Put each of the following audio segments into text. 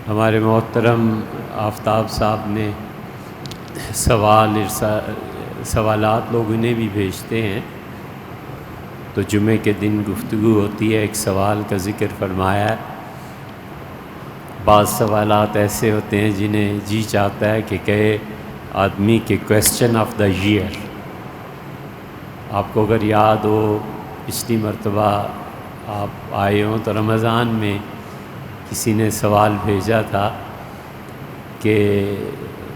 ہمارے محترم آفتاب صاحب نے سوالات لوگ انہیں بھی بھیجتے ہیں، تو جمعے کے دن گفتگو ہوتی ہے، ایک سوال کا ذکر فرمایا ہے۔ بعض سوالات ایسے ہوتے ہیں جنہیں جی چاہتا ہے کہ کہے آدمی کہ کویسچن آف دا ایئر۔ آپ کو اگر یاد ہو پچھلی مرتبہ آپ آئے ہوں تو رمضان میں کسی نے سوال بھیجا تھا کہ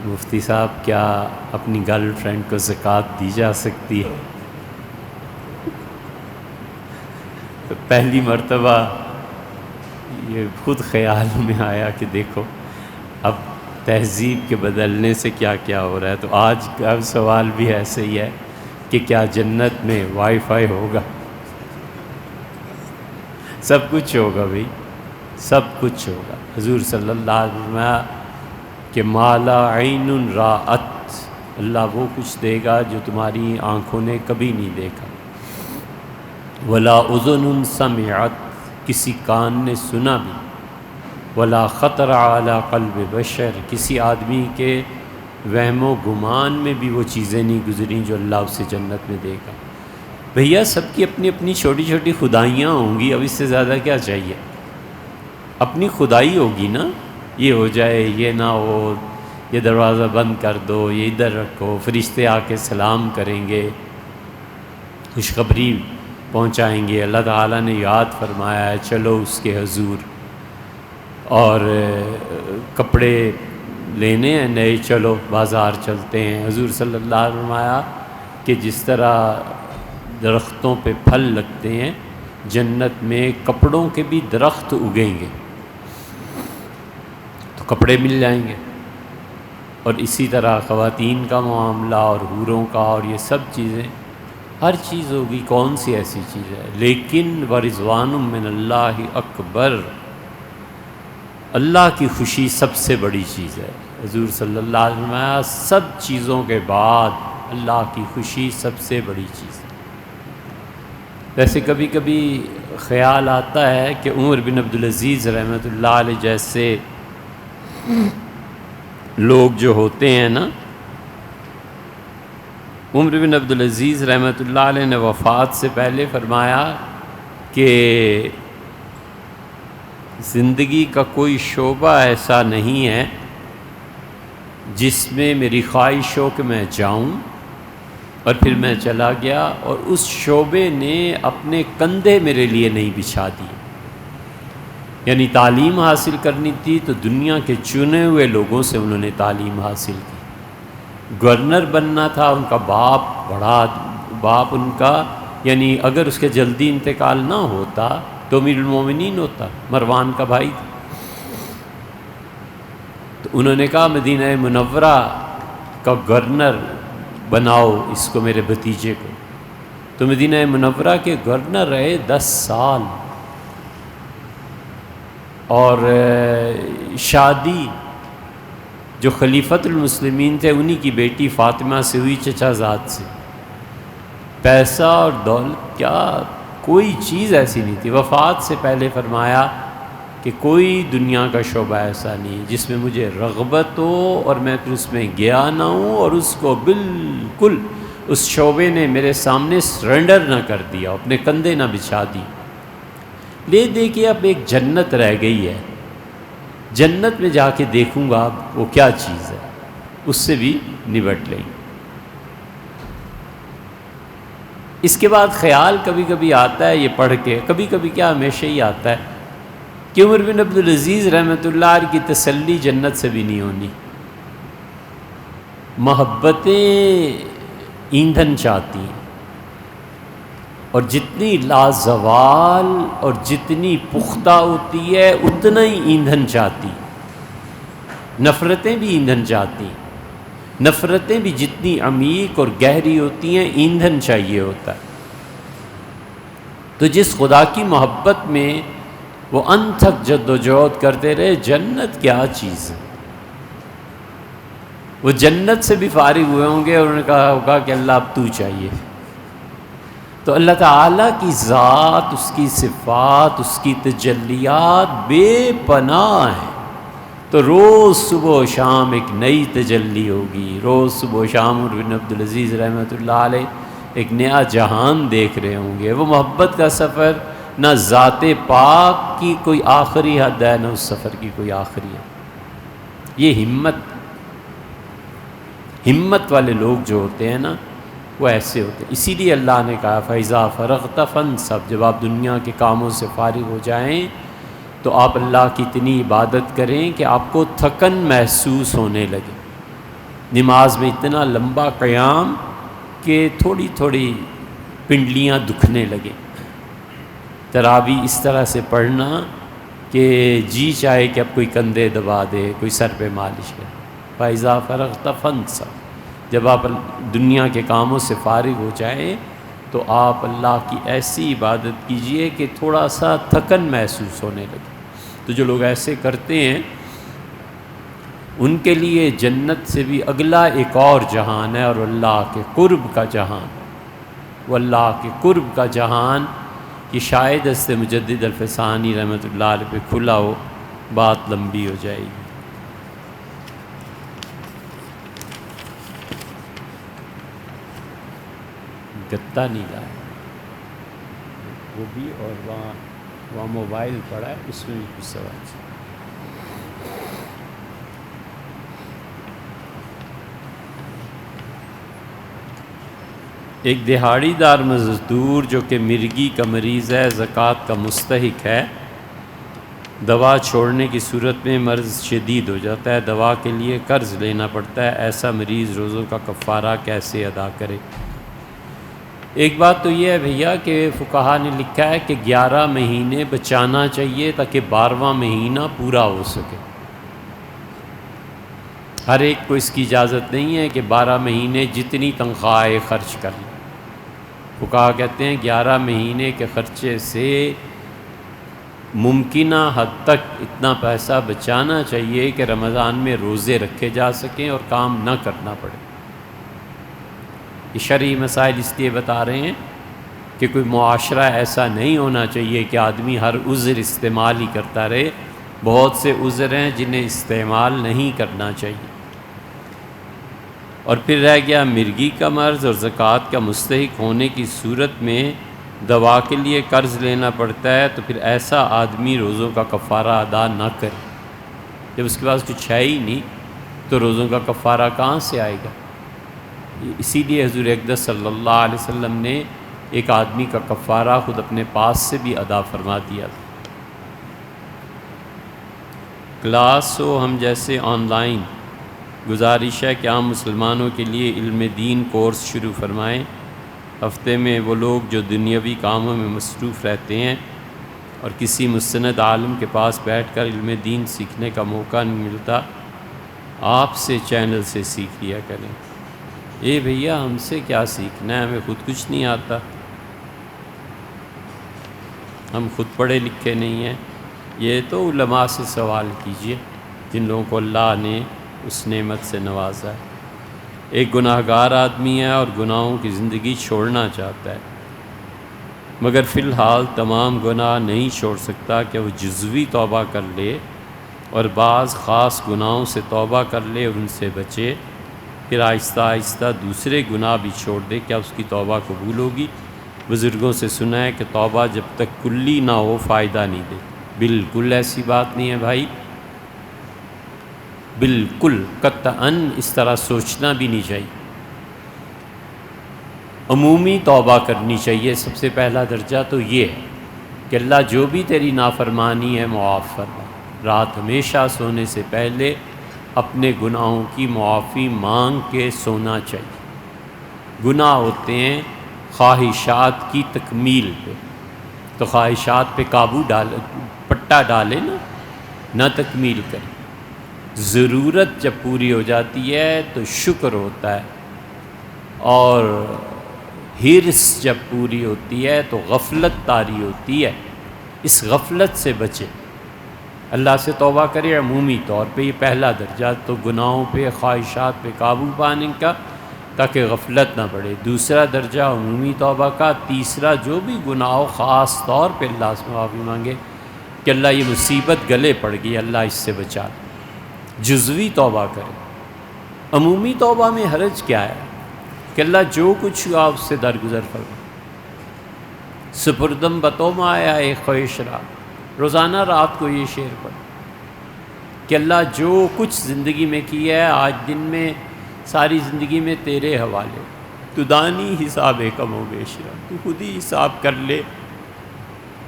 مفتی صاحب کیا اپنی گرل فرینڈ کو زکوٰۃ دی جا سکتی ہے؟ تو پہلی مرتبہ یہ خود خیال میں آیا کہ دیکھو اب تہذیب کے بدلنے سے کیا کیا ہو رہا ہے۔ تو آج کا سوال بھی ایسے ہی ہے کہ کیا جنت میں وائی فائی ہوگا؟ سب کچھ ہوگا بھائی، سب کچھ ہوگا۔ حضور صلی اللہ علیہ وسلم کہ مالا عین رات، اللہ وہ کچھ دے گا جو تمہاری آنکھوں نے کبھی نہیں دیکھا، ولا اذن سمعت، کسی کان نے سنا بھی، ولا خطر علی قلب بشر، کسی آدمی کے وہم و گمان میں بھی وہ چیزیں نہیں گزریں جو اللہ اسے جنت میں دے گا۔ بھیا سب کی اپنی اپنی چھوٹی چھوٹی خدائیاں ہوں گی، اب اس سے زیادہ کیا چاہیے؟ اپنی خدائی ہوگی نا، یہ ہو جائے، یہ نہ ہو، یہ دروازہ بند کر دو، یہ ادھر رکھو، فرشتے آ کے سلام کریں گے، خوشخبری پہنچائیں گے، اللہ تعالیٰ نے یاد فرمایا ہے چلو اس کے حضور، اور کپڑے لینے ہیں نئے، چلو بازار چلتے ہیں۔ حضور صلی اللہ علیہ وسلم فرمایا کہ جس طرح درختوں پہ پھل لگتے ہیں، جنت میں کپڑوں کے بھی درخت اگیں گے، تو کپڑے مل جائیں گے۔ اور اسی طرح خواتین کا معاملہ اور حوروں کا اور یہ سب چیزیں، ہر چیز ہوگی۔ کون سی ایسی چیز ہے؟ لیکن ورضوان من اللہ اکبر، اللہ کی خوشی سب سے بڑی چیز ہے۔ حضور صلی اللہ علیہ وسلم سب چیزوں کے بعد اللہ کی خوشی سب سے بڑی چیز ہے۔ ویسے کبھی کبھی خیال آتا ہے کہ عمر بن عبدالعزیز رحمۃ اللہ علیہ جیسے لوگ جو ہوتے ہیں نا، عمر بن عبدالعزیز رحمۃ اللہ علیہ نے وفات سے پہلے فرمایا کہ زندگی کا کوئی شعبہ ایسا نہیں ہے جس میں میری خواہش ہو کہ میں جاؤں اور پھر میں چلا گیا اور اس شعبے نے اپنے کندھے میرے لیے نہیں بچھا دیے۔ یعنی تعلیم حاصل کرنی تھی تو دنیا کے چنے ہوئے لوگوں سے انہوں نے تعلیم حاصل کی۔ گورنر بننا تھا، ان کا باپ ان کا، یعنی اگر اس کے جلدی انتقال نہ ہوتا تو امیر المومنین ہوتا، مروان کا بھائی تھا۔ تو انہوں نے کہا مدینہ منورہ کا گورنر بناؤ اس کو، میرے بھتیجے کو۔ تو مدینہ منورہ کے گورنر رہے 10 سال، اور شادی جو خلیفۃ المسلمین تھے انہی کی بیٹی فاطمہ سے ہوئی، چچا زاد سے۔ پیسہ اور دولت کیا کوئی چیز ایسی نہیں تھی۔ وفات سے پہلے فرمایا کہ کوئی دنیا کا شعبہ ایسا نہیں جس میں مجھے رغبت ہو اور میں پھر اس میں گیا نہ ہوں، اور اس کو بالکل اس شعبے نے میرے سامنے سرنڈر نہ کر دیا، اپنے کندھے نہ بچھا دی۔ لے دے کے اب ایک جنت رہ گئی ہے، جنت میں جا کے دیکھوں گا وہ کیا چیز ہے، اس سے بھی نبٹ لیں۔ اس کے بعد خیال کبھی کبھی آتا ہے، یہ پڑھ کے کبھی کبھی کیا ہمیشہ ہی آتا ہے کہ عمر بن عبدالعزیز رحمۃ اللہ علیہ کی تسلی جنت سے بھی نہیں ہونی۔ محبتیں ایندھن چاہتی ہیں، اور جتنی لازوال اور جتنی پختہ ہوتی ہے اتنا ہی ایندھن چاہتی۔ نفرتیں بھی ایندھن چاہتی ہیں، نفرتیں بھی جتنی عمیق اور گہری ہوتی ہیں ایندھن چاہیے ہوتا ہے۔ تو جس خدا کی محبت میں وہ انتھک جد و جہد کرتے رہے، جنت کیا چیز ہے؟ وہ جنت سے بھی فارغ ہوئے ہوں گے اور انہوں نے کہا ہوگا کہ اللہ اب تو چاہیے۔ تو اللہ تعالیٰ کی ذات، اس کی صفات، اس کی تجلیات بے پناہ ہیں۔ تو روز صبح و شام ایک نئی تجلی ہوگی، روز صبح و شام عمر بن عبدالعزیز رحمۃ اللہ علیہ ایک نیا جہان دیکھ رہے ہوں گے۔ وہ محبت کا سفر نہ ذات پاک کی کوئی آخری حد ہے، نہ اس سفر کی کوئی آخری حد۔ یہ ہمت والے لوگ جو ہوتے ہیں نا، وہ ایسے ہوتے ہیں۔ اسی لیے اللہ نے کہا فَإِذَا فَرَغْتَ فَانْصَبْ، جب آپ دنیا کے کاموں سے فارغ ہو جائیں تو آپ اللہ کی اتنی عبادت کریں کہ آپ کو تھکن محسوس ہونے لگے۔ نماز میں اتنا لمبا قیام کہ تھوڑی تھوڑی پنڈلیاں دکھنے لگیں۔ تراویح اس طرح سے پڑھنا کہ جی چاہے کہ اب کوئی کندھے دبا دے، کوئی سر پہ مالش کرے۔ فَإِذَا فَرَغْتَ فَانْصَبْ، جب آپ دنیا کے کاموں سے فارغ ہو جائیں تو آپ اللہ کی ایسی عبادت کیجئے کہ تھوڑا سا تھکن محسوس ہونے لگے۔ تو جو لوگ ایسے کرتے ہیں ان کے لیے جنت سے بھی اگلا ایک اور جہان ہے، اور اللہ کے قرب کا جہان، وہ اللہ کے قرب کا جہان کہ شاید حضرت مجدد الفسانی رحمۃ اللہ علیہ پہ کھلا ہو، بات لمبی ہو جائے گی۔ گتا نہیں لایا وہ بھی، اور وہاں موبائل پڑا ہے، اس میں بھی کچھ سوال۔ ایک دہاڑی دار مزدور جو کہ مرگی کا مریض ہے، زکوٰۃ کا مستحق ہے، دوا چھوڑنے کی صورت میں مرض شدید ہو جاتا ہے، دوا کے لیے قرض لینا پڑتا ہے، ایسا مریض روزوں کا کفارہ کیسے ادا کرے؟ ایک بات تو یہ ہے بھیا کہ فقہا نے لکھا ہے کہ 11 مہینے بچانا چاہیے تاکہ 12واں مہینہ پورا ہو سکے۔ ہر ایک کو اس کی اجازت نہیں ہے کہ 12 مہینے جتنی تنخواہ ہے خرچ کر لیں۔ فقہا کہتے ہیں 11 مہینے کے خرچے سے ممکنہ حد تک اتنا پیسہ بچانا چاہیے کہ رمضان میں روزے رکھے جا سکیں اور کام نہ کرنا پڑے۔ یہ شرعی مسائل اس لیے بتا رہے ہیں کہ کوئی معاشرہ ایسا نہیں ہونا چاہیے کہ آدمی ہر عذر استعمال ہی کرتا رہے۔ بہت سے عذر ہیں جنہیں استعمال نہیں کرنا چاہیے۔ اور پھر رہ گیا مرگی کا مرض اور زکوٰۃ کا مستحق ہونے کی صورت میں دوا کے لیے قرض لینا پڑتا ہے، تو پھر ایسا آدمی روزوں کا کفارہ ادا نہ کرے۔ جب اس کے پاس کچھ ہے ہی نہیں تو روزوں کا کفارہ کہاں سے آئے گا؟ اسی لیے حضور اقدس صلی اللہ علیہ وسلم نے ایک آدمی کا کفارہ خود اپنے پاس سے بھی ادا فرما دیا تھا۔ کلاس ہو ہم جیسے آن لائن، گزارش ہے کہ عام مسلمانوں کے لیے علم دین کورس شروع فرمائیں۔ ہفتے میں وہ لوگ جو دنیاوی کاموں میں مصروف رہتے ہیں اور کسی مستند عالم کے پاس بیٹھ کر علم دین سیکھنے کا موقع نہیں ملتا، آپ سے چینل سے سیکھ لیا کریں۔ اے بھیا ہم سے کیا سیکھنا ہے، ہمیں خود کچھ نہیں آتا، ہم خود پڑھے لکھے نہیں ہیں۔ یہ تو علماء سے سوال کیجئے جن لوگوں کو اللہ نے اس نعمت سے نوازا ہے۔ ایک گناہ گار آدمی ہے اور گناہوں کی زندگی چھوڑنا چاہتا ہے، مگر فی الحال تمام گناہ نہیں چھوڑ سکتا کہ وہ جزوی توبہ کر لے اور بعض خاص گناہوں سے توبہ کر لے اور ان سے بچے، پھر آہستہ آہستہ دوسرے گناہ بھی چھوڑ دے، کیا اس کی توبہ قبول ہوگی؟ بزرگوں سے سنا ہے کہ توبہ جب تک کلی نہ ہو فائدہ نہیں دے۔ بالکل ایسی بات نہیں ہے بھائی، بالکل قطعاً اس طرح سوچنا بھی نہیں چاہیے۔ عمومی توبہ کرنی چاہیے۔ سب سے پہلا درجہ تو یہ ہے کہ اللہ جو بھی تیری نافرمانی ہے معاف فرما۔ رات ہمیشہ سونے سے پہلے اپنے گناہوں کی معافی مانگ کے سونا چاہیے۔ گناہ ہوتے ہیں خواہشات کی تکمیل پہ، تو خواہشات پہ قابو ڈالے، پٹا ڈالے نہ تکمیل کرے۔ ضرورت جب پوری ہو جاتی ہے تو شکر ہوتا ہے، اور حرص جب پوری ہوتی ہے تو غفلت طاری ہوتی ہے۔ اس غفلت سے بچے، اللہ سے توبہ کرے عمومی طور پہ۔ یہ پہلا درجہ تو گناہوں پہ، خواہشات پہ قابو پانے کا، تاکہ غفلت نہ بڑھے۔ دوسرا درجہ عمومی توبہ کا۔ تیسرا جو بھی گناہ ہو خاص طور پہ اللہ سے معافی مانگے کہ اللہ یہ مصیبت گلے پڑ گئی، اللہ اس سے بچا لے۔ جزوی توبہ کرے. عمومی توبہ میں حرج کیا ہے کہ اللہ جو کچھ ہوا اس سے درگزر فرما. سپردم بتوم آیا اے خواہش را، روزانہ رات کو یہ شعر پڑھ کہ اللہ جو کچھ زندگی میں کیا ہے آج دن میں ساری زندگی میں تیرے حوالے. تو دانی حساب کم و بیش را، تو خود ہی حساب کر لے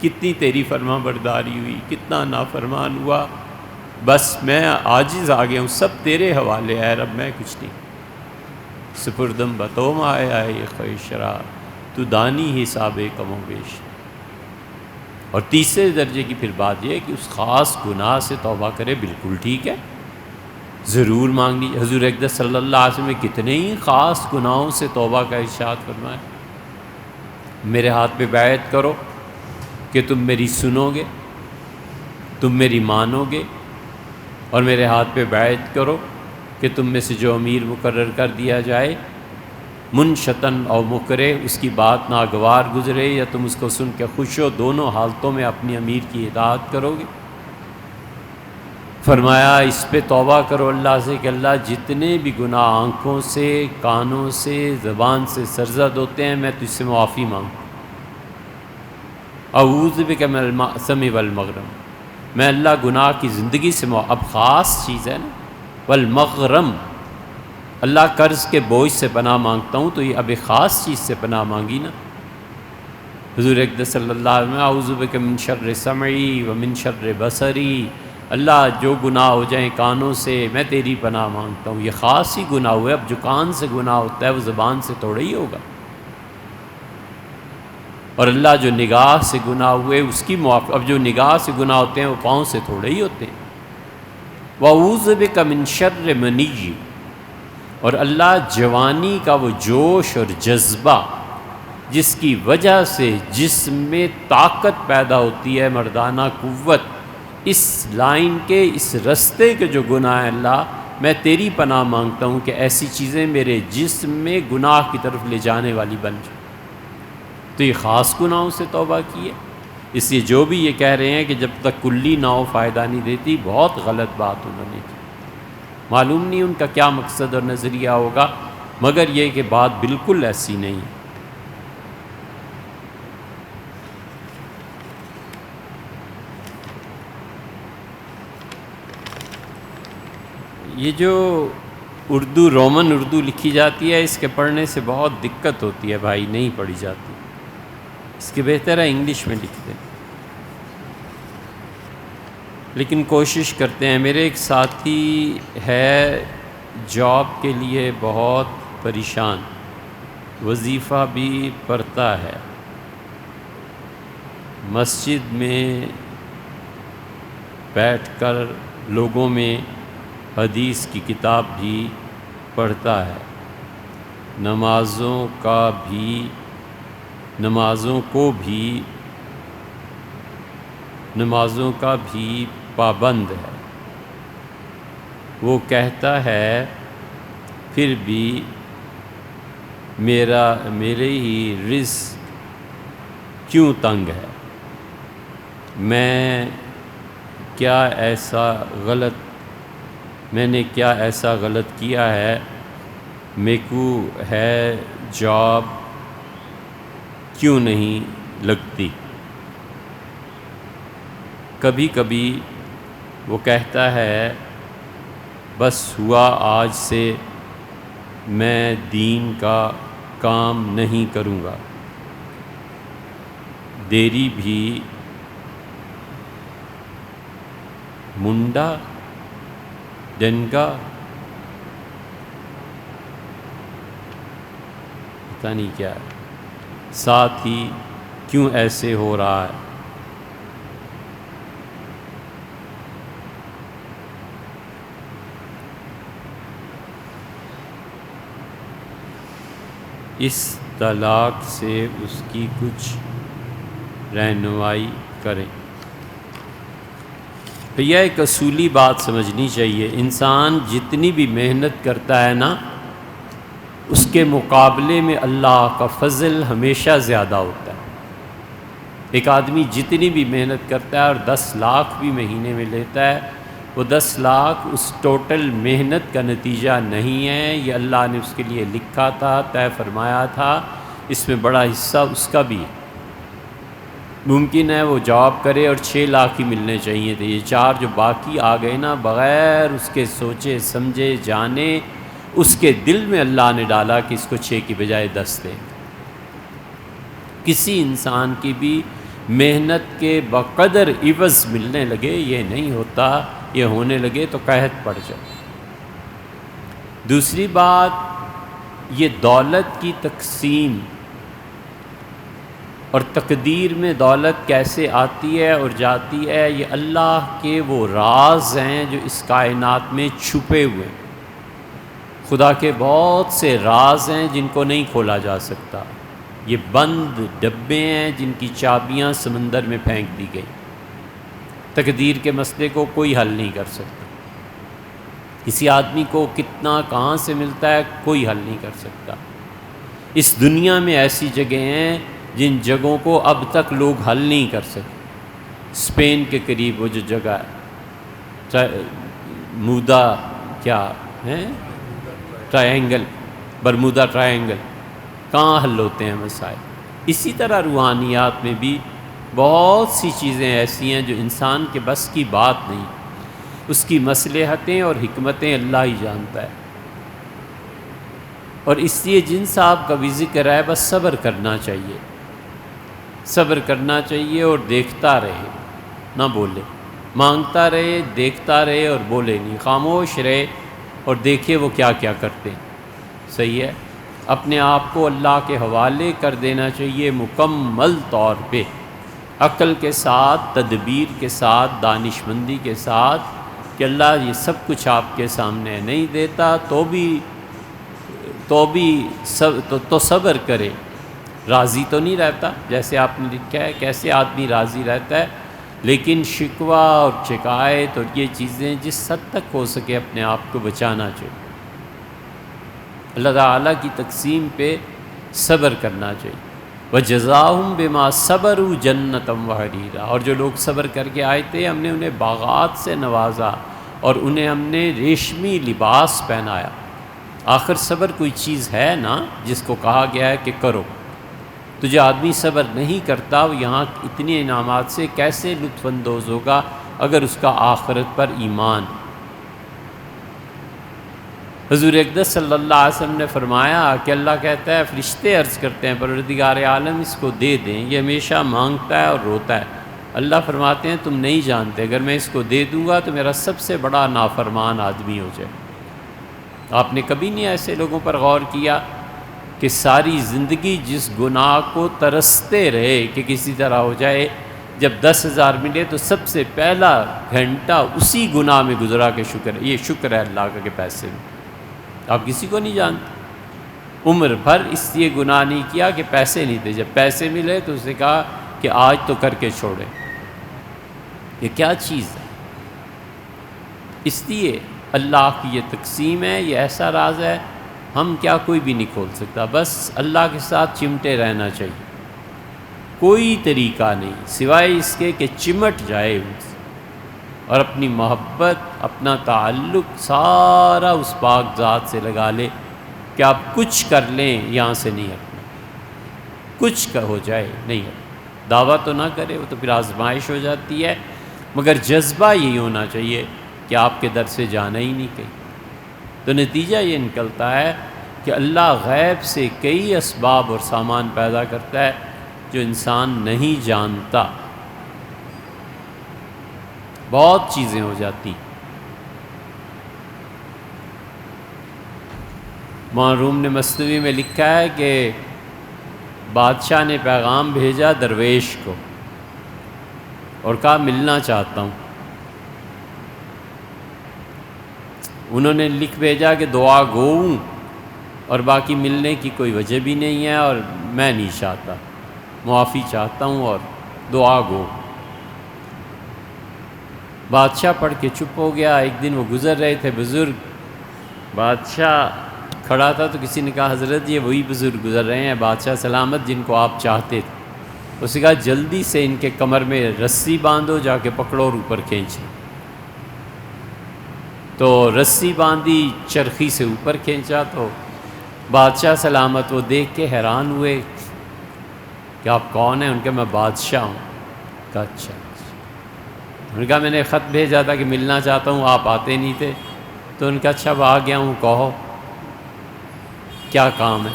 کتنی تیری فرما برداری ہوئی، کتنا نافرمان ہوا. بس میں عاجز آ گیا ہوں، سب تیرے حوالے ہے رب، میں کچھ نہیں. سپردم بتوم آیا اے خواہش را، تو دانی حساب کم و بیش. اور تیسرے درجے کی پھر بات یہ ہے کہ اس خاص گناہ سے توبہ کرے، بالکل ٹھیک ہے، ضرور مانگنی. حضور اقدس صلی اللہ علیہ وسلم نے کتنے ہی خاص گناہوں سے توبہ کا ارشاد فرمایا. میرے ہاتھ پہ بیعت کرو کہ تم میری سنو گے، تم میری مانو گے، اور میرے ہاتھ پہ بیعت کرو کہ تم میں سے جو امیر مقرر کر دیا جائے منشتن اور مکرے، اس کی بات ناگوار گزرے یا تم اس کو سن کے خوش ہو، دونوں حالتوں میں اپنی امیر کی اطاعت کرو گے. فرمایا اس پہ توبہ کرو اللہ سے کہ اللہ جتنے بھی گناہ آنکھوں سے، کانوں سے، زبان سے سرزد ہوتے ہیں میں تجھ سے معافی مانگوں. اعوذ بک من المأثم والمغرم، میں اللہ گناہ کی زندگی سے اب خاص چیز ہے نا، والمغرم، اللہ قرض کے بوجھ سے پناہ مانگتا ہوں، تو یہ اب ایک خاص چیز سے پناہ مانگی نا. حضور اقدس صلی اللہ علیہ وسلم اعوذ بک من شر سمعی و من شر بصری، اللہ جو گناہ ہو جائیں کانوں سے میں تیری پناہ مانگتا ہوں. یہ خاص ہی گناہ ہوئے. اب جو کان سے گناہ ہوتا ہے وہ زبان سے تھوڑا ہی ہوگا. اور اللہ جو نگاہ سے گناہ ہوئے اس کی معافی، اب جو نگاہ سے گناہ ہوتے ہیں وہ پاؤں سے تھوڑے ہی ہوتے ہیں. وَأَعُوذُ بِكَ مِن شَرِّ مَنِيِّ، اور اللہ جوانی کا وہ جوش اور جذبہ جس کی وجہ سے جسم میں طاقت پیدا ہوتی ہے، مردانہ قوت، اس لائن کے، اس رستے کے جو گناہ ہیں اللہ میں تیری پناہ مانگتا ہوں کہ ایسی چیزیں میرے جسم میں گناہ کی طرف لے جانے والی بن جائیں. تو یہ خاص گناہوں سے توبہ کی ہے. اس لیے جو بھی یہ کہہ رہے ہیں کہ جب تک کلی نہ ہو فائدہ نہیں دیتی، بہت غلط بات انہوں نے کی. معلوم نہیں ان کا کیا مقصد اور نظریہ ہوگا، مگر یہ کہ بات بالکل ایسی نہیں ہے. یہ جو اردو رومن اردو لکھی جاتی ہے اس کے پڑھنے سے بہت دقت ہوتی ہے بھائی، نہیں پڑھی جاتی. اس کے بہتر ہے انگلش میں لکھ دیں، لیکن کوشش کرتے ہیں. میرے ایک ساتھی ہے جاب کے لیے بہت پریشان، وظیفہ بھی پڑھتا ہے، مسجد میں بیٹھ کر لوگوں میں حدیث کی کتاب بھی پڑھتا ہے، نمازوں کا بھی پابند ہے. وہ کہتا ہے پھر بھی میرے ہی رزق کیوں تنگ ہے، میں نے کیا ایسا غلط کیا ہے، میکو ہے جاب کیوں نہیں لگتی. کبھی کبھی وہ کہتا ہے بس ہوا آج سے میں دین کا کام نہیں کروں گا، دیری بھی منڈا ڈنگا پتہ نہیں کیا ہے، ساتھ ہی کیوں ایسے ہو رہا ہے. اس طلاق سے اس کی کچھ رہنمائی کریں. بھیا ایک اصولی بات سمجھنی چاہیے، انسان جتنی بھی محنت کرتا ہے نا اس کے مقابلے میں اللہ کا فضل ہمیشہ زیادہ ہوتا ہے. ایک آدمی جتنی بھی محنت کرتا ہے اور 10 لاکھ بھی مہینے میں لیتا ہے، وہ 10 لاکھ اس ٹوٹل محنت کا نتیجہ نہیں ہے، یہ اللہ نے اس کے لیے لکھا تھا، طے فرمایا تھا، اس میں بڑا حصہ اس کا بھی ہے۔ ممکن ہے وہ جاب کرے اور 6 لاکھ ہی ملنے چاہیے تھے، یہ 4 جو باقی آ گئے نا، بغیر اس کے سوچے سمجھے جانے اس کے دل میں اللہ نے ڈالا کہ اس کو 6 کی بجائے 10 دیں۔ کسی انسان کی بھی محنت کے بقدر عوض ملنے لگے یہ نہیں ہوتا، یہ ہونے لگے تو قحط پڑ جائے۔ دوسری بات، یہ دولت کی تقسیم اور تقدیر میں دولت کیسے آتی ہے اور جاتی ہے، یہ اللہ کے وہ راز ہیں جو اس کائنات میں چھپے ہوئے ہیں۔ خدا کے بہت سے راز ہیں جن کو نہیں کھولا جا سکتا، یہ بند ڈبے ہیں جن کی چابیاں سمندر میں پھینک دی گئی۔ تقدیر کے مسئلے کو کوئی حل نہیں کر سکتا، کسی آدمی کو کتنا کہاں سے ملتا ہے کوئی حل نہیں کر سکتا۔ اس دنیا میں ایسی جگہیں ہیں جن جگہوں کو اب تک لوگ حل نہیں کر سکتے۔ اسپین کے قریب وہ جو جگہ ہے مودا کیا ہے ٹرائنگل، برمودا ٹرائنگل، کہاں حل ہوتے ہیں مسائل۔ اسی طرح روحانیات میں بھی بہت سی چیزیں ایسی ہیں جو انسان کے بس کی بات نہیں، اس کی مصلحتیں اور حکمتیں اللہ ہی جانتا ہے۔ اور اس لیے جن صاحب کا بھی ذکر ہے بس صبر کرنا چاہیے، صبر کرنا چاہیے اور دیکھتا رہے، نہ بولے، مانگتا رہے، دیکھتا رہے اور بولے نہیں، خاموش رہے اور دیکھے وہ کیا کیا کرتے ہیں۔ صحیح ہے، اپنے آپ کو اللہ کے حوالے کر دینا چاہیے مکمل طور پہ، عقل کے ساتھ، تدبیر کے ساتھ، دانش مندی کے ساتھ، کہ اللہ یہ سب کچھ آپ کے سامنے نہیں دیتا تو بھی صبر کرے۔ راضی تو نہیں رہتا، جیسے آپ نے لکھا ہے کیسے آدمی راضی رہتا ہے، لیکن شکوہ اور شکایت اور یہ چیزیں جس حد تک ہو سکے اپنے آپ کو بچانا چاہیے۔ اللہ تعالیٰ کی تقسیم پہ صبر کرنا چاہیے۔ وَجَزَاهُمْ بِمَا صَبَرُوا جَنَّةً وَحَرِيرًا، اور جو لوگ صبر کر کے آئے تھے ہم نے انہیں باغات سے نوازا اور انہیں ہم نے ریشمی لباس پہنایا۔ آخر صبر کوئی چیز ہے نا جس کو کہا گیا ہے کہ کرو، تو جو آدمی صبر نہیں کرتا وہ یہاں اتنے انعامات سے کیسے لطف اندوز ہوگا اگر اس کا آخرت پر ایمان۔ حضور اقدس صلی اللہ علیہ وسلم نے فرمایا کہ اللہ کہتا ہے، فرشتے عرض کرتے ہیں پروردگار عالم اس کو دے دیں، یہ ہمیشہ مانگتا ہے اور روتا ہے۔ اللہ فرماتے ہیں تم نہیں جانتے، اگر میں اس کو دے دوں گا تو میرا سب سے بڑا نافرمان آدمی ہو جائے۔ آپ نے کبھی نہیں ایسے لوگوں پر غور کیا کہ ساری زندگی جس گناہ کو ترستے رہے کہ کسی طرح ہو جائے، جب 10,000 ملے تو سب سے پہلا گھنٹہ اسی گناہ میں گزرا کہ شکر ہے، یہ شکر ہے اللہ کا کہ پیسے میں۔ آپ کسی کو نہیں جانتے، عمر بھر اس لیے گناہ نہیں کیا کہ پیسے نہیں تھے، جب پیسے ملے تو اس نے کہا کہ آج تو کر کے چھوڑیں۔ یہ کیا چیز ہے؟ اس لیے اللہ کی یہ تقسیم ہے، یہ ایسا راز ہے ہم کیا کوئی بھی نہیں کھول سکتا، بس اللہ کے ساتھ چمٹے رہنا چاہیے، کوئی طریقہ نہیں سوائے اس کے کہ چمٹ جائے ان سے اور اپنی محبت، اپنا تعلق سارا اس پاک ذات سے لگا لے کہ آپ کچھ کر لیں یہاں سے نہیں ہٹنا، کچھ کا ہو جائے نہیں ہٹنا۔ دعویٰ تو نہ کرے، وہ تو پھر آزمائش ہو جاتی ہے، مگر جذبہ یہی ہونا چاہیے کہ آپ کے در سے جانا ہی نہیں کہیں۔ تو نتیجہ یہ نکلتا ہے کہ اللہ غیب سے کئی اسباب اور سامان پیدا کرتا ہے جو انسان نہیں جانتا، بہت چیزیں ہو جاتی۔ معروم نے مثنوی میں لکھا ہے کہ بادشاہ نے پیغام بھیجا درویش کو اور کہا ملنا چاہتا ہوں۔ انہوں نے لکھ بھیجا کہ دعا گو ہوں اور باقی ملنے کی کوئی وجہ بھی نہیں ہے اور میں نہیں چاہتا، معافی چاہتا ہوں اور دعا گو۔ بادشاہ پڑھ کے چپ ہو گیا۔ ایک دن وہ گزر رہے تھے بزرگ، بادشاہ کھڑا تھا تو کسی نے کہا حضرت یہ وہی بزرگ گزر رہے ہیں بادشاہ سلامت جن کو آپ چاہتے تھے۔ اس نے کہا جلدی سے ان کے کمر میں رسی باندھو، جا کے پکڑو اور اوپر کھینچو۔ تو رسی باندھی، چرخی سے اوپر کھینچا تو بادشاہ سلامت وہ دیکھ کے حیران ہوئے کہ آپ کون ہیں؟ ان کے میں بادشاہ ہوں۔ کہا اچھا۔ ان نے کہا میں نے خط بھیجا تھا کہ ملنا چاہتا ہوں، آپ آتے نہیں تھے۔ تو ان کا اچھا اب آ گیا ہوں، کہو کیا کام ہے؟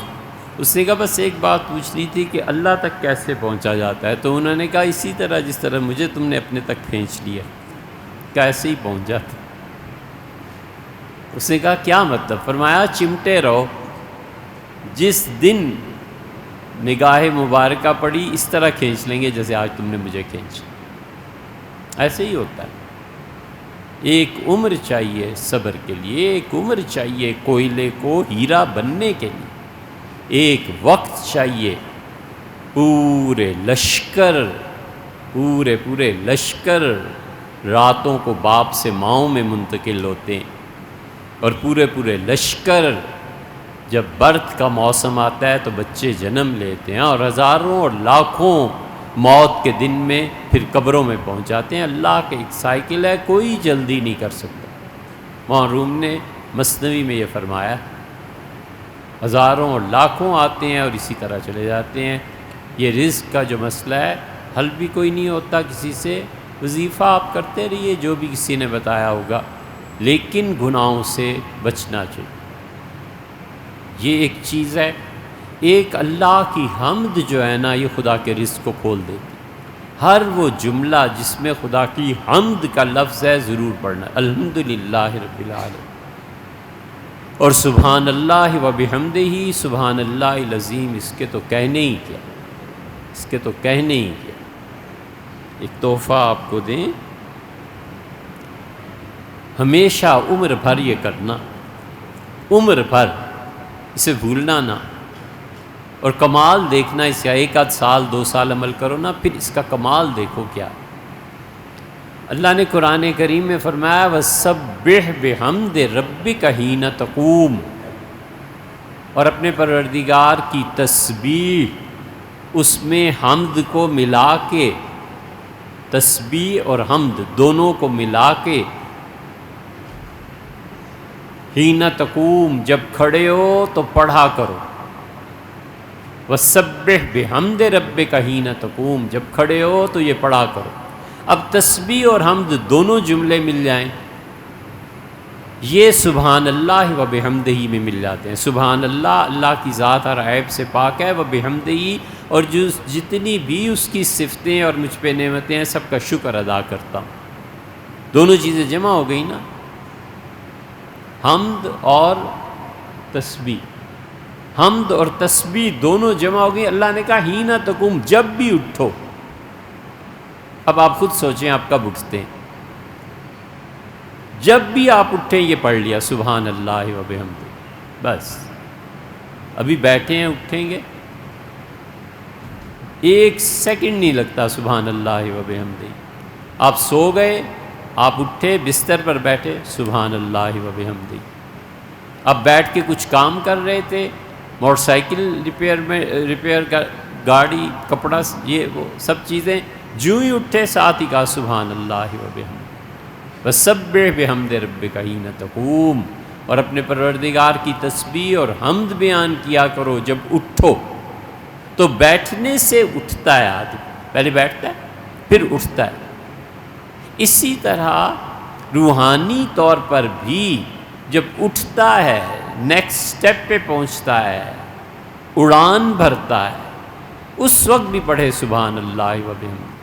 اس نے کہا بس ایک بات پوچھنی تھی کہ اللہ تک کیسے پہنچا جاتا ہے؟ تو انہوں نے کہا اسی طرح جس طرح مجھے تم نے اپنے تک کھینچ لیا، کیسے ہی پہنچ جاتا۔ اس نے کہا کیا مطلب؟ فرمایا چمٹے رہو، جس دن نگاہ مبارکہ پڑی اس طرح کھینچ لیں گے جیسے آج تم نے مجھے کھینچا۔ ایسے ہی ہوتا ہے۔ ایک عمر چاہیے صبر کے لیے، ایک عمر چاہیے کوئلے کو ہیرا بننے کے لیے، ایک وقت چاہیے۔ پورے لشکر راتوں کو باپ سے ماؤں میں منتقل ہوتے ہیں، اور پورے لشکر جب برتھ کا موسم آتا ہے تو بچے جنم لیتے ہیں، اور ہزاروں اور لاکھوں موت کے دن میں پھر قبروں میں پہنچ جاتے ہیں۔ اللہ کا ایک سائیکل ہے، کوئی جلدی نہیں کر سکتا۔ مولانا روم نے مثنوی میں یہ فرمایا، ہزاروں اور لاکھوں آتے ہیں اور اسی طرح چلے جاتے ہیں۔ یہ رزق کا جو مسئلہ ہے حل بھی کوئی نہیں ہوتا کسی سے۔ وظیفہ آپ کرتے رہیے جو بھی کسی نے بتایا ہوگا، لیکن گناہوں سے بچنا چاہیے۔ یہ ایک چیز ہے۔ ایک اللہ کی حمد جو ہے نا، یہ خدا کے رزق کو کھول دیتی۔ ہر وہ جملہ جس میں خدا کی حمد کا لفظ ہے ضرور پڑھنا، الحمدللہ رب العالمین، اور سبحان اللہ و بحمدہ سبحان اللہ العظیم، اس کے تو کہنے ہی کیا، اس کے تو کہنے ہی کیا۔ ایک تحفہ آپ کو دیں، ہمیشہ عمر بھر یہ کرنا، عمر بھر اسے بھولنا نہ، اور کمال دیکھنا اس کا۔ ایک آدھ سال 2 سال عمل کرو نا، پھر اس کا کمال دیکھو کیا۔ اللہ نے قرآن کریم میں فرمایا وَسَبِّحْ بِحَمْدِ رَبِّكَ حِینَ تَقُومُ، اور اپنے پروردگار کی تسبیح، اس میں حمد کو ملا کے، تسبیح اور حمد دونوں کو ملا کے، حِینَ تَقُومُ جب کھڑے ہو تو پڑھا کرو، وَسَبِّحْ بِحَمْدِ رَبِّكَ حِینَ تَقُومُ جب کھڑے ہو تو یہ پڑھا کرو۔ اب تسبیح اور حمد دونوں جملے مل جائیں، یہ سبحان اللہ و بحمدہ میں مل جاتے ہیں۔ سبحان اللہ، اللہ کی ذات ہر عیب سے پاک ہے، و بحمدہ، اور جو جتنی بھی اس کی صفتیں اور مجھ پہ نعمتیں ہیں سب کا شکر ادا کرتا ہوں۔ دونوں چیزیں جمع ہو گئی نا، حمد اور تسبیح، حمد اور تسبیح دونوں جمع ہو گئی۔ اللہ نے کہا حِینَ تَقُومُ جب بھی اٹھو۔ اب آپ خود سوچیں آپ کب اٹھتے ہیں؟ جب بھی آپ اٹھیں یہ پڑھ لیا سبحان اللہ و بحمدہ، بس۔ ابھی بیٹھے ہیں اٹھیں گے، 1 سیکنڈ نہیں لگتا سبحان اللہ و بحمدہ۔ آپ سو گئے، آپ اٹھے بستر پر بیٹھے سبحان اللہ و بحمدہ۔ اب بیٹھ کے کچھ کام کر رہے تھے، موٹر سائیکل ریپیئر کا، گاڑی، کپڑا، یہ وہ سب چیزیں، جو ہی اٹھے ساتھ ہی کہا سبحان اللہ و بحمدہ، وَسَبِّحْ بِحَمْدِ رَبِّكَ حِینَ تَقُومُ، اور اپنے پروردگار کی تسبیح اور حمد بیان کیا کرو جب اٹھو۔ تو بیٹھنے سے اٹھتا ہے آدمی، پہلے بیٹھتا ہے پھر اٹھتا ہے۔ اسی طرح روحانی طور پر بھی جب اٹھتا ہے، نیکسٹ سٹیپ پہ پہنچتا ہے، اڑان بھرتا ہے، اس وقت بھی پڑھے سبحان اللہ و بحمدہ۔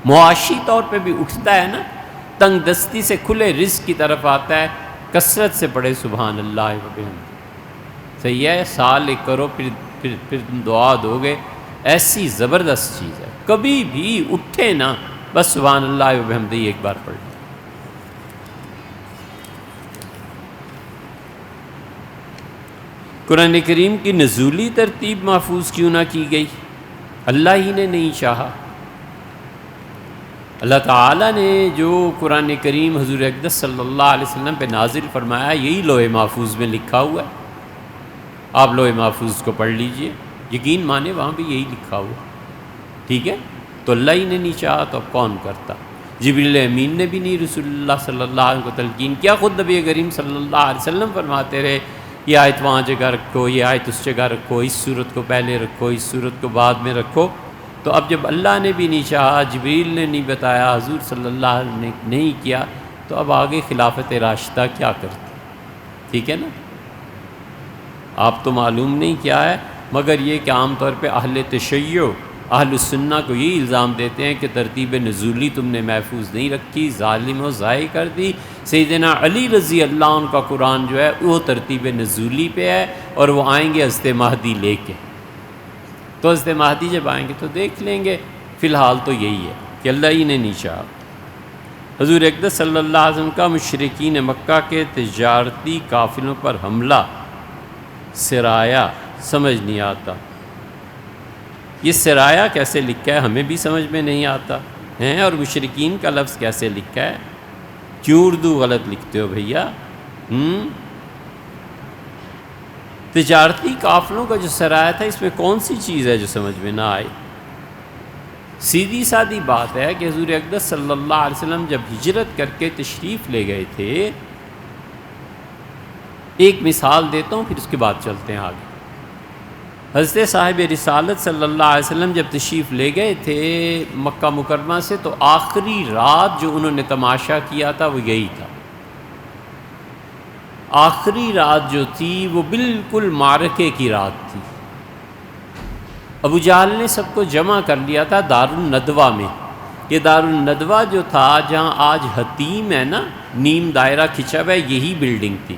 معاشی طور پہ بھی اٹھتا ہے نا، تنگ دستی سے کھلے رزق کی طرف آتا ہے، کثرت سے پڑھے سبحان اللہ و بحمدہ۔ صحیح ہے، سال ایک کرو، پھر تم دعا دو گے، ایسی زبردست چیز ہے۔ کبھی بھی اٹھے نا، بس سبحان اللہ و بحمدہ ایک بار پڑھ لیں۔ قرآن کریم کی نزولی ترتیب محفوظ کیوں نہ کی گئی؟ اللہ ہی نے نہیں چاہا۔ اللہ تعالیٰ نے جو قرآن کریم حضور اقدس صلی اللہ علیہ وسلم پہ نازل فرمایا، یہی لوح محفوظ میں لکھا ہوا ہے۔ آپ لوح محفوظ کو پڑھ لیجئے، یقین مانے وہاں بھی یہی لکھا ہوا، ٹھیک ہے؟ تو اللہ ہی نے نہیں چاہا تو اب کون کرتا؟ جبریل امین نے بھی نہیں رسول اللہ صلی اللہ علیہ وسلم کو تلقین کیا، خود نبی کریم صلی اللہ علیہ وسلم فرماتے رہے یہ آیت وہاں جگہ رکھو، یہ آیت اس جگہ رکھو، اس صورت کو پہلے رکھو، اس صورت کو بعد میں رکھو۔ تو اب جب اللہ نے بھی نہیں چاہا، جبریل نے نہیں بتایا، حضور صلی اللہ علیہ وسلم نے نہیں کیا، تو اب آگے خلافت راشدہ کیا کرتی؟ ٹھیک ہے نا؟ آپ تو معلوم نہیں کیا ہے، مگر یہ کہ عام طور پہ اہل تشیع، اہل السنہ کو یہ الزام دیتے ہیں کہ ترتیب نزولی تم نے محفوظ نہیں رکھی، ظالم و ضائع کر دی۔ سیدنا علی رضی اللہ عنہ کا قرآن جو ہے وہ ترتیب نزولی پہ ہے، اور وہ آئیں گے حضرت مہدی لے کے، تو حضرت مہدی جب آئیں گے تو دیکھ لیں گے۔ فی الحال تو یہی ہے کہ اللہ ہی نے نہیں چاہا۔ حضور اقدس صلی اللہ علیہ وسلم کا مشرکین مکہ کے تجارتی قافلوں پر حملہ، سرایا سمجھ نہیں آتا۔ یہ سرایا کیسے لکھا ہے ہمیں بھی سمجھ میں نہیں آتا ہے، اور مشرکین کا لفظ کیسے لکھا ہے؟ کیوں اردو غلط لکھتے ہو بھیا؟ تجارتی قافلوں کا جو سرایا تھا، اس میں کون سی چیز ہے جو سمجھ میں نہ آئی؟ سیدھی سادی بات ہے کہ حضور اقدس صلی اللہ علیہ وسلم جب ہجرت کر کے تشریف لے گئے تھے، ایک مثال دیتا ہوں پھر اس کے بعد چلتے ہیں آگے۔ حضرت صاحب رسالت صلی اللہ علیہ وسلم جب تشریف لے گئے تھے مکہ مکرمہ سے، تو آخری رات جو انہوں نے تماشا کیا تھا وہ یہی تھا۔ آخری رات جو تھی وہ بالکل معرکے کی رات تھی۔ ابو جہل نے سب کو جمع کر لیا تھا دار الندوہ میں۔ یہ دار الندوہ جو تھا، جہاں آج حتیم ہے نا، نیم دائرہ کھچا ہوا ہے، یہی بلڈنگ تھی۔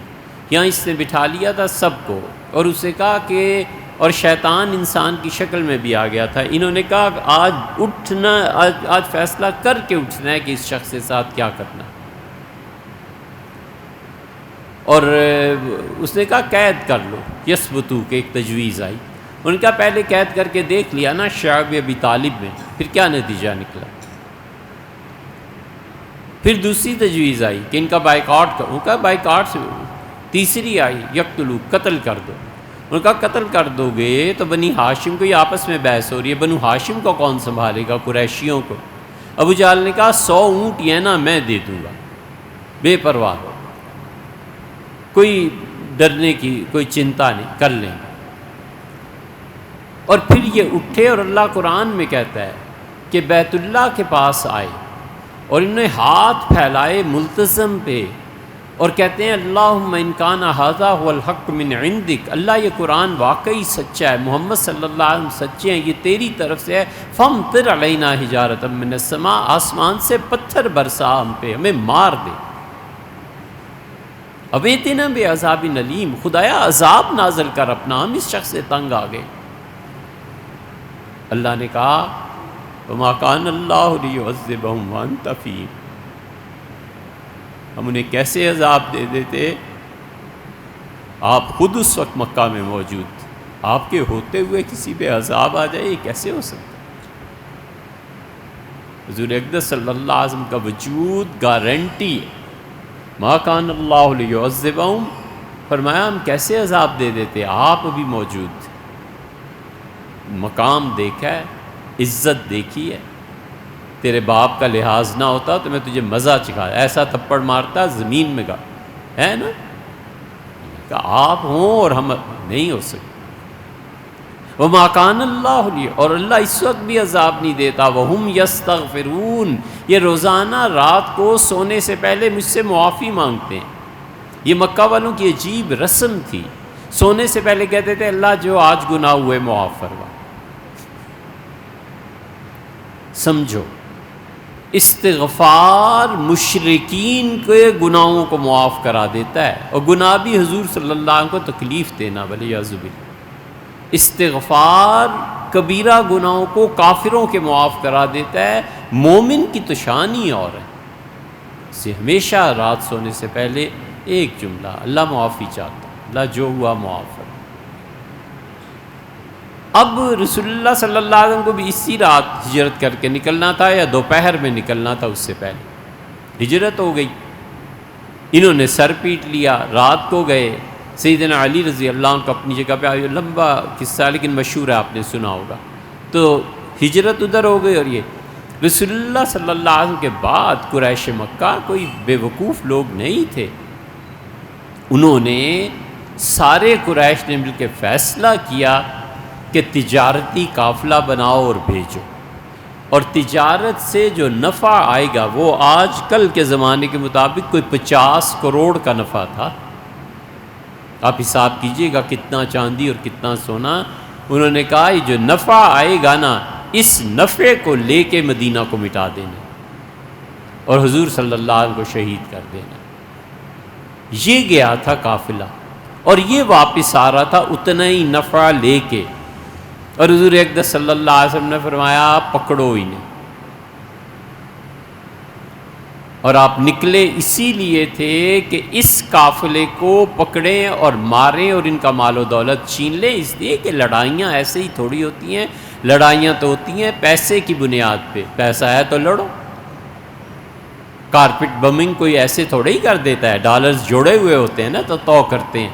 یہاں اس نے بٹھا لیا تھا سب کو، اور اسے کہا کہ، اور شیطان انسان کی شکل میں بھی آ گیا تھا۔ انہوں نے کہا کہ آج اٹھنا، آج فیصلہ کر کے اٹھنا ہے کہ اس شخص کے ساتھ کیا کرنا ہے۔ اور اس نے کہا قید کر لو، یثبتو کہ ایک تجویز آئی۔ ان کا پہلے قید کر کے دیکھ لیا نا شعب ابی طالب میں، پھر کیا نتیجہ نکلا؟ پھر دوسری تجویز آئی کہ ان کا بائیکاٹ کرو، ان کا بائیکاٹ سے۔ تیسری آئی یقتلو، قتل کر دو۔ ان کا قتل کر دو گے تو بنی ہاشم کو، یہ آپس میں بحث ہو رہی ہے، بنو ہاشم کو کون سنبھالے گا؟ قریشیوں کو۔ ابو جہل نے کہا 100 اونٹ یہ نا میں دے دوں گا، بے پرواہ ہو، کوئی ڈرنے کی کوئی چنتا نہیں، کر لیں گے۔ اور پھر یہ اٹھے، اور اللہ قرآن میں کہتا ہے کہ بیت اللہ کے پاس آئے اور انہوں نے ہاتھ پھیلائے ملتزم پہ، اور کہتے ہیں اللہم ان کان ھذا ھو الحق من عندک، اللہ یہ قرآن واقعی سچا ہے، محمد صلی اللہ علیہ وسلم سچے ہیں، یہ تیری طرف سے ہے، فامطر علینا حجارۃ من السماء، آسمان سے پتھر برسا ہم پہ، ہمیں مار دے۔ اویتنا بعذاب علیم، خدایا عذاب نازل کر اپنا، ہم اس شخص سے تنگ آ گئے۔ اللہ نے کہا وما کان اللہ لیعذبہم وانت فیہم، ہم انہیں کیسے عذاب دے دیتے؟ آپ خود اس وقت مکہ میں موجود تھے، آپ کے ہوتے ہوئے کسی پہ عذاب آ جائے، یہ کیسے ہو سکتا؟ حضور اقدس صلی اللہ علیہ وسلم کا وجود گارنٹی ہے۔ ما کان اللہ لیعذبہم، فرمایا ہم کیسے عذاب دے دیتے، آپ بھی موجود تھے، مقام دیکھا ہے، عزت دیکھی ہے۔ تیرے باپ کا لحاظ نہ ہوتا تو میں تجھے مزہ چکھایا، ایسا تھپڑ مارتا زمین میں گا، ہے نا؟ کہ آپ ہوں اور ہم نہیں ہو سکتے۔ وما کان اللہ لیہ، اور اللہ اس وقت بھی عذاب نہیں دیتا، وہم یستغفرون، یہ روزانہ رات کو سونے سے پہلے مجھ سے معافی مانگتے ہیں۔ یہ مکہ والوں کی عجیب رسم تھی، سونے سے پہلے کہتے تھے اللہ جو آج گناہ ہوئے معاف فرما۔ سمجھو، استغفار مشرکین کے گناہوں کو معاف کرا دیتا ہے، اور گناہ بھی حضور صلی اللہ علیہ وسلم کو تکلیف دینا، والیعاذ باللہ۔ استغفار کبیرہ گناہوں کو کافروں کے معاف کرا دیتا ہے، مومن کی تو شان ہی اور ہے۔ سے ہمیشہ رات سونے سے پہلے ایک جملہ، اللہ معافی چاہتا، اللہ جو ہوا معاف ہے۔ اب رسول اللہ صلی اللہ علیہ وسلم کو بھی اسی رات ہجرت کر کے نکلنا تھا، یا دوپہر میں نکلنا تھا، اس سے پہلے ہجرت ہو گئی۔ انہوں نے سر پیٹ لیا، رات کو گئے۔ سیدنا علی رضی اللہ عنہ کو اپنی جگہ پہ آئے، لمبا قصہ لیکن مشہور ہے، آپ نے سنا ہوگا۔ تو ہجرت ادھر ہو گئی، اور یہ رسول اللہ صلی اللہ علیہ وسلم کے بعد قریش مکہ کوئی بے وقوف لوگ نہیں تھے، انہوں نے سارے قریش نے مل کے فیصلہ کیا کہ تجارتی قافلہ بناؤ اور بھیجو، اور تجارت سے جو نفع آئے گا وہ آج کل کے زمانے کے مطابق کوئی 50 کروڑ کا نفع تھا۔ آپ حساب کیجئے گا کتنا چاندی اور کتنا سونا۔ انہوں نے کہا یہ جو نفع آئے گا نا، اس نفع کو لے کے مدینہ کو مٹا دینا اور حضور صلی اللہ علیہ وسلم کو شہید کر دینا۔ یہ گیا تھا قافلہ اور یہ واپس آ رہا تھا اتنا ہی نفع لے کے، اور حضور اقدس صلی اللہ علیہ وسلم نے فرمایا پکڑو انہیں۔ اور آپ نکلے اسی لیے تھے کہ اس قافلے کو پکڑیں اور ماریں اور ان کا مال و دولت چھین لیں، اس لیے کہ لڑائیاں ایسے ہی تھوڑی ہوتی ہیں، لڑائیاں تو ہوتی ہیں پیسے کی بنیاد پہ، پیسہ ہے تو لڑو۔ کارپٹ بمنگ کوئی ایسے تھوڑے ہی کر دیتا ہے، ڈالرز جوڑے ہوئے ہوتے ہیں نا تو کرتے ہیں،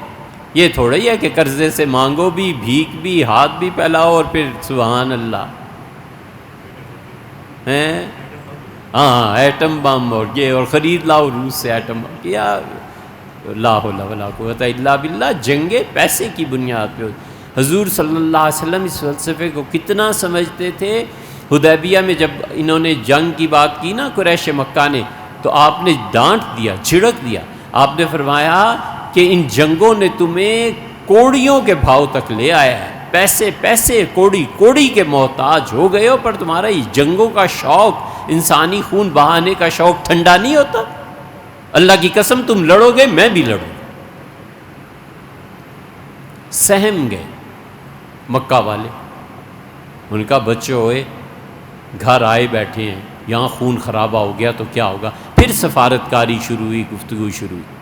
یہ تھوڑا ہی ہے کہ قرضے سے مانگو بھی، بھیک بھی، ہاتھ بھی پھیلاؤ اور پھر سبحان اللہ ہیں۔ ہاں ایٹم بم اور یہ اور خرید لاؤ روس سے ایٹم بم، کیا لا حول ولا قوت الا باللہ، جنگیں پیسے کی بنیاد پہ ہوتی۔ حضور صلی اللہ علیہ وسلم اس فلسفے کو کتنا سمجھتے تھے۔ حدیبیہ میں جب انہوں نے جنگ کی بات کی نا قریش مکہ نے، تو آپ نے ڈانٹ دیا، جھڑک دیا، آپ نے فرمایا کہ ان جنگوں نے تمہیں کوڑیوں کے بھاؤ تک لے آیا ہے، پیسے پیسے کوڑی کوڑی کے محتاج ہو گئے ہو، پر تمہارا یہ جنگوں کا شوق، انسانی خون بہانے کا شوق ٹھنڈا نہیں ہوتا؟ اللہ کی قسم تم لڑو گے میں بھی لڑوں گا۔ سہم گئے مکہ والے، ان کا بچے ہوئے گھر آئے بیٹھے ہیں، یہاں خون خرابہ ہو گیا تو کیا ہوگا؟ پھر سفارتکاری شروع ہوئی، گفتگو شروع ہوئی۔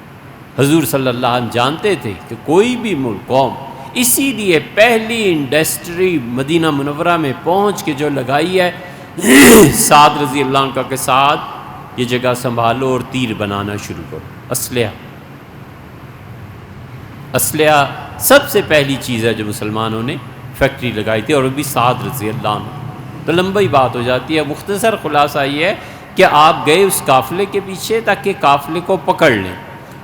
حضور صلی اللہ علیہ وسلم جانتے تھے کہ کوئی بھی ملک قوم، اسی لیے پہلی انڈسٹری مدینہ منورہ میں پہنچ کے جو لگائی ہے، سعد رضی اللہ عنہ کے ساتھ یہ جگہ سنبھالو اور تیر بنانا شروع کرو، اسلحہ سب سے پہلی چیز ہے جو مسلمانوں نے فیکٹری لگائی تھی، اور وہ بھی سعد رضی اللہ عنہ۔ تو لمبی بات ہو جاتی ہے، مختصر خلاصہ یہ ہے کہ آپ گئے اس قافلے کے پیچھے تاکہ قافلے کو پکڑ لیں،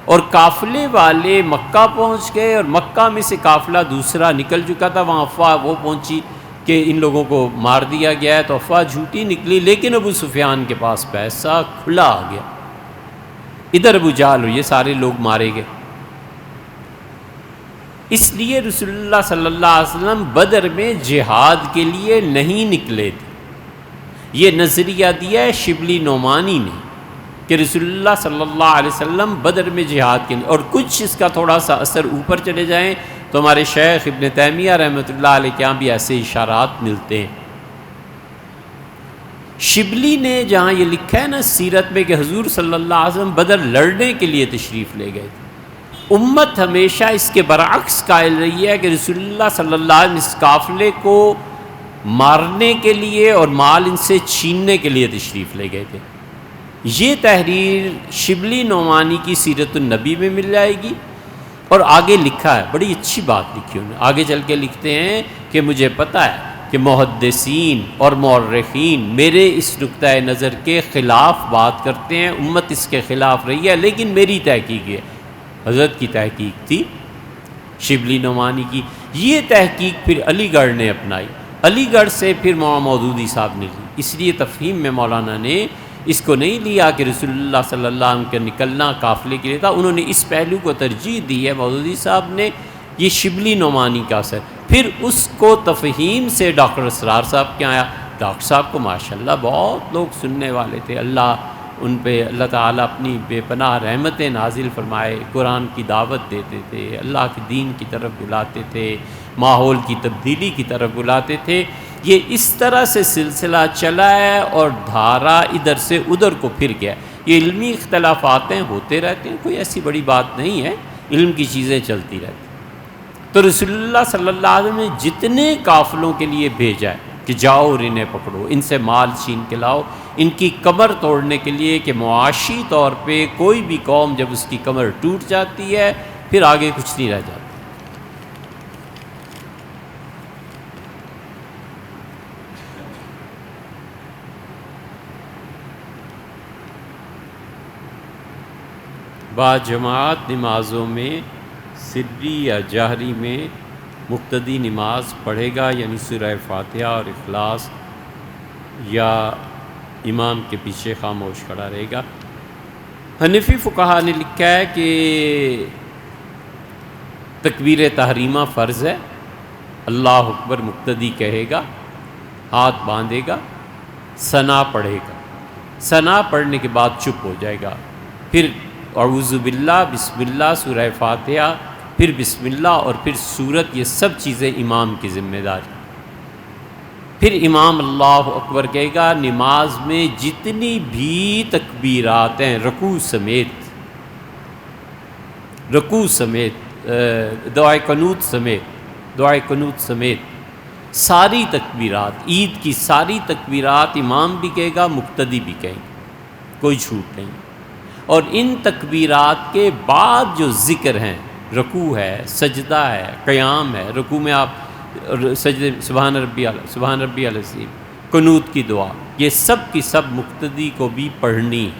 اور قافلے والے مکہ پہنچ گئے، اور مکہ میں سے قافلہ دوسرا نکل چکا تھا، وہاں افواہ وہ پہنچی کہ ان لوگوں کو مار دیا گیا ہے، تو افواہ جھوٹی نکلی، لیکن ابو سفیان کے پاس پیسہ کھلا آ گیا، ادھر ابو جہل اور یہ سارے لوگ مارے گئے۔ اس لیے رسول اللہ صلی اللہ علیہ وسلم بدر میں جہاد کے لیے نہیں نکلے تھے۔ یہ نظریہ دیا ہے شبلی نعمانی نے کہ رسول اللہ صلی اللہ علیہ وسلم بدر میں جہاد کے لیے، اور کچھ اس کا تھوڑا سا اثر اوپر چلے جائیں تو ہمارے شیخ ابن تیمیہ رحمۃ اللہ علیہ کے یہاں بھی ایسے اشارات ملتے ہیں۔ شبلی نے جہاں یہ لکھا ہے نا سیرت میں کہ حضور صلی اللہ علیہ وسلم بدر لڑنے کے لیے تشریف لے گئے تھے، امت ہمیشہ اس کے برعکس قائل رہی ہے کہ رسول اللہ صلی اللہ علیہ وسلم اس قافلے کو مارنے کے لیے اور مال ان سے چھیننے کے لیے تشریف لے گئے تھے۔ یہ تحریر شبلی نعمانی کی سیرت النبی میں مل جائے گی، اور آگے لکھا ہے، بڑی اچھی بات لکھی انہوں نے، آگے چل کے لکھتے ہیں کہ مجھے پتہ ہے کہ محدثین اور مورخین میرے اس نقطۂ نظر کے خلاف بات کرتے ہیں، امت اس کے خلاف رہی ہے، لیکن میری تحقیق ہے، حضرت کی تحقیق تھی شبلی نعمانی کی۔ یہ تحقیق پھر علی گڑھ نے اپنائی، علی گڑھ سے پھر مولانا مودودی صاحب نے لی، اس لیے تفہیم میں مولانا نے اس کو نہیں لیا کہ رسول اللہ صلی اللہ علیہ وسلم کا نکلنا قافلے کے لیے تھا، انہوں نے اس پہلو کو ترجیح دی ہے مودودی صاحب نے، یہ شبلی نعمانی کا اثر۔ پھر اس کو تفہیم سے ڈاکٹر اسرار صاحب کے آیا، ڈاکٹر صاحب کو ماشاءاللہ بہت لوگ سننے والے تھے، اللہ ان پہ اللہ تعالیٰ اپنی بے پناہ رحمتیں نازل فرمائے، قرآن کی دعوت دیتے تھے، اللہ کے دین کی طرف بلاتے تھے، ماحول کی تبدیلی کی طرف بلاتے تھے۔ یہ اس طرح سے سلسلہ چلا ہے اور دھارا ادھر سے ادھر کو پھر گیا۔ یہ علمی اختلافات ہوتے رہتے ہیں، کوئی ایسی بڑی بات نہیں ہے، علم کی چیزیں چلتی رہتی۔ تو رسول اللہ صلی اللہ علیہ وسلم نے جتنے قافلوں کے لیے بھیجا ہے کہ جاؤ اور انہیں پکڑو، ان سے مال چھین کے لاؤ، ان کی کمر توڑنے کے لیے کہ معاشی طور پہ کوئی بھی قوم جب اس کی کمر ٹوٹ جاتی ہے پھر آگے کچھ نہیں رہ جاتا۔ باجماعت نمازوں میں سری یا جہری میں مقتدی نماز پڑھے گا، یعنی سورہ فاتحہ اور اخلاص، یا امام کے پیچھے خاموش کھڑا رہے گا؟ حنفی فقہا نے لکھا ہے کہ تکبیر تحریمہ فرض ہے، اللہ اکبر مقتدی کہے گا، ہاتھ باندھے گا، ثنا پڑھے گا، ثنا پڑھنے کے بعد چپ ہو جائے گا، پھر اعوذ باللہ، بسم اللہ، سورہ فاتحہ، پھر بسم اللہ اور پھر سورت، یہ سب چیزیں امام کی ذمہ داری۔ پھر امام اللہ اکبر کہے گا۔ نماز میں جتنی بھی تکبیرات ہیں، رکوع سمیت، دعائے قنوت سمیت ساری تکبیرات، عید کی ساری تکبیرات امام بھی کہے گا، مقتدی بھی کہیں گے، کوئی چھوٹ نہیں۔ اور ان تکبیرات کے بعد جو ذکر ہیں، رکوع ہے، سجدہ ہے، قیام ہے، رکوع میں آپ سجدے سبحان ربی العظیم، قنوت کی دعا، یہ سب کی سب مقتدی کو بھی پڑھنی ہے۔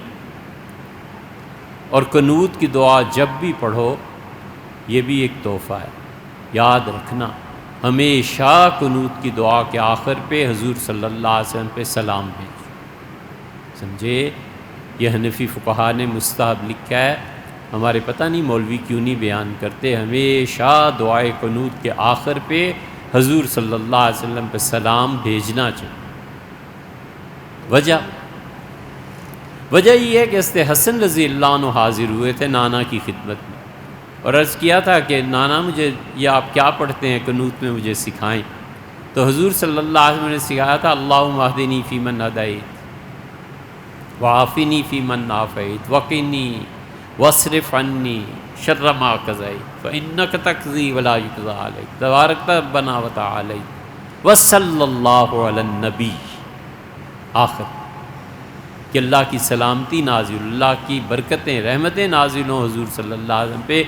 اور قنوت کی دعا جب بھی پڑھو، یہ بھی ایک تحفہ ہے، یاد رکھنا، ہمیشہ قنوت کی دعا کے آخر پہ حضور صلی اللہ علیہ وسلم پہ سلام بھیجو، سمجھے؟ یہ حنفی فقہا نے مستحب لکھا ہے، ہمارے پتہ نہیں مولوی کیوں نہیں بیان کرتے، ہمیشہ دعائے قنوت کے آخر پہ حضور صلی اللہ علیہ وسلم پہ سلام بھیجنا چاہیے۔ وجہ یہ ہے کہ حضرت حسن رضی اللہ عنہ حاضر ہوئے تھے نانا کی خدمت میں، اور عرض کیا تھا کہ نانا مجھے یہ آپ کیا پڑھتے ہیں قنوت میں، مجھے سکھائیں۔ تو حضور صلی اللہ علیہ وسلم نے سکھایا تھا، اللہم اہدنی فی من ہدیت وعافنی فی من عافیت وقنی واصرف عنی شر ما قضیت فانک تقضی ولا یقضی علیک تبارک ربنا وتعالیت وصلی اللہ علی النبی، آخر کہ اللہ کی سلامتی نازل، اللہ کی برکتیں، رحمتیں نازل ہوں حضور صلی اللہ علیہ وسلم پہ۔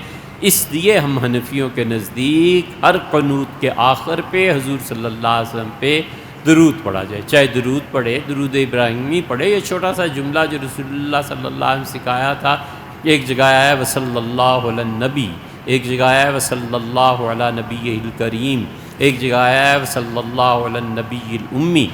اس لیے ہم حنفیوں کے نزدیک ہر قنوت کے آخر پہ حضور صلی اللہ علیہ وسلم پہ درود پڑھا جائے، چاہے درود پڑھے، درود ابراہیمی پڑھے، یہ چھوٹا سا جملہ جو رسول اللہ صلی اللہ علیہ وسلم سکھایا تھا، ایک جگہ آیا ہے وصلی اللہ علی النبی، ایک جگہ آیا ہے وصلی اللہ علی نبی الکریم، ایک جگہ آیا ہے وصلی اللہ علی النبی الامی۔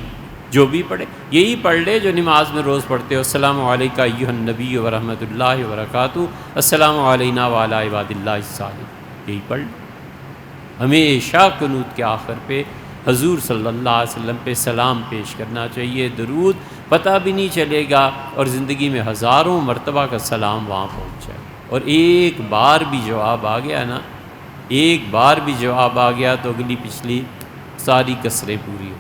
جو بھی پڑھے یہی پڑھ لے جو نماز میں روز پڑھتے ہو، السلام علیکہ ایھا النبی ورحمۃ اللہ وبرکاتہ، السلام علینا وعلی عباد اللہ الصالحین، یہی پڑھ لے۔ ہمیشہ قنوت کے آخر پہ حضور صلی اللہ علیہ وسلم پہ سلام پیش کرنا چاہیے، درود، پتہ بھی نہیں چلے گا اور زندگی میں ہزاروں مرتبہ کا سلام وہاں پہنچ جائے۔ اور ایک بار بھی جواب آ گیا نا، ایک بار بھی جواب آ گیا تو اگلی پچھلی ساری کسریں پوری ہو۔